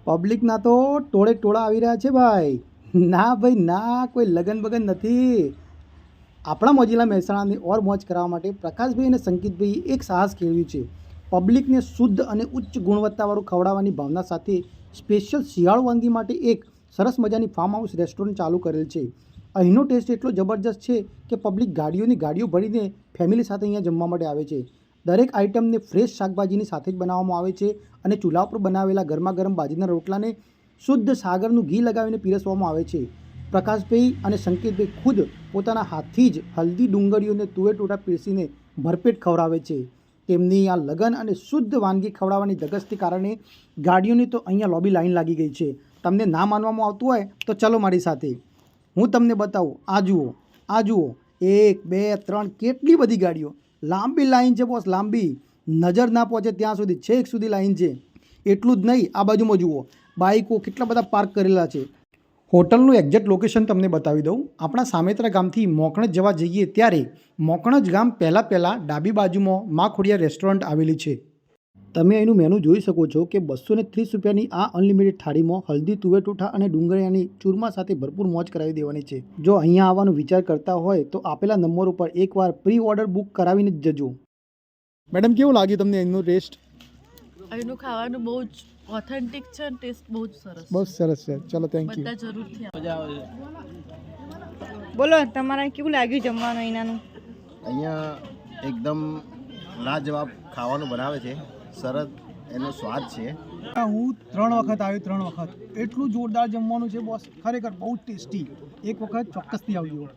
પબ્લિકના તો ટોળે ટોળા આવી રહ્યા છે ભાઈ. ના ભાઈ ના, કોઈ લગન બગન નથી. આપણા મોજીલા મહેસાણાની ઓર મોજ કરાવવા માટે પ્રકાશભાઈ અને સંકિતભાઈ એક સાહસ કેળવ્યું છે. પબ્લિકને શુદ્ધ અને ઉચ્ચ ગુણવત્તાવાળું ખવડાવવાની ભાવના સાથે સ્પેશિયલ શિયાળુ વાનગી માટે એક સરસ મજાની ફાર્મ હાઉસ રેસ્ટોરન્ટ ચાલુ કરેલ છે. અહીંનો ટેસ્ટ એટલો જબરજસ્ત છે કે પબ્લિક ગાડીઓની ગાડીઓ ભરીને ફેમિલી સાથે અહીંયા જમવા માટે આવે છે. દરેક આઇટમને ફ્રેશ શાકભાજીની સાથે જ બનાવવામાં આવે છે અને ચૂલા પર બનાવેલા ગરમા ગરમ બાજરીના રોટલાને શુદ્ધ સાગરનું ઘી લગાવીને પીરસવામાં આવે છે. પ્રકાશભાઈ અને સંકેતભાઈ ખુદ પોતાના હાથથી જ હલ્દી ડુંગળીઓને તુવેર ટોટા પીરસીને ભરપેટ ખવડાવે છે. તેમની આ લગન અને શુદ્ધ વાનગી ખવડાવવાની ધગસથી કારણે ગાડીઓની તો અહીંયા લોબી લાઈન લાગી ગઈ છે. તમને ના માનવામાં આવતું હોય તો ચલો મારી સાથે, હું તમને બતાવું. આ જુઓ, આ જુઓ, 1 2 3 કેટલી બધી ગાડીઓ, લાંબી લાઈન છે બોસ, લાંબી. નજર ના પહોંચે ત્યાં સુધી છેક સુધી લાઈન છે. એટલું જ નહીં, આ બાજુમાં જુઓ, બાઇકો કેટલા બધા પાર્ક કરેલા છે. હોટલનું એક્ઝેક્ટ લોકેશન તમને બતાવી દઉં. આપણા સામેત્રા ગામથી મોકણજ જવા જઈએ ત્યારે મોકણજ ગામ પહેલાં ડાબી બાજુમાં મા ખોડિયાર રેસ્ટોરન્ટ આવેલી છે. તમે એનું મેનુ જોઈ શકો છો કે 230 રૂપિયાની આ અનલિમિટેડ થાળીમાં હલ્દી તુવેર ટોઠા અને ડુંગળીયાની ચૂરમા સાથે ભરપૂર મોજ કરાવી દેવાની છે. જો અહીંયા આવવાનો વિચાર કરતા હોય તો આપેલા નંબર ઉપર એકવાર પ્રી ઓર્ડર બુક કરાવીને જ જજો. મેડમ, કેવું લાગ્યું તમને એનું ટેસ્ટ? અહીંનું ખાવાનું બહુ જ ઓથેન્ટિક છે અને ટેસ્ટ બહુ જ સરસ. બહુ સરસ છે. ચલો, થેન્ક યુ. બધા જરૂરથી મજા આવે છે. બોલો, તમારે કેવું લાગ્યું જમવાનું અહીંયાનું? અહીંયા એકદમ લાજવાબ ખાવાનું બનાવે છે, સરસ એનો સ્વાદ છે. હું 3 વખત આવ્યો, 3 વખત. એટલું જોરદાર જમવાનું છે બોસ, ખરેખર બહુ ટેસ્ટી. એક વખત ચોક્કસથી આવજો.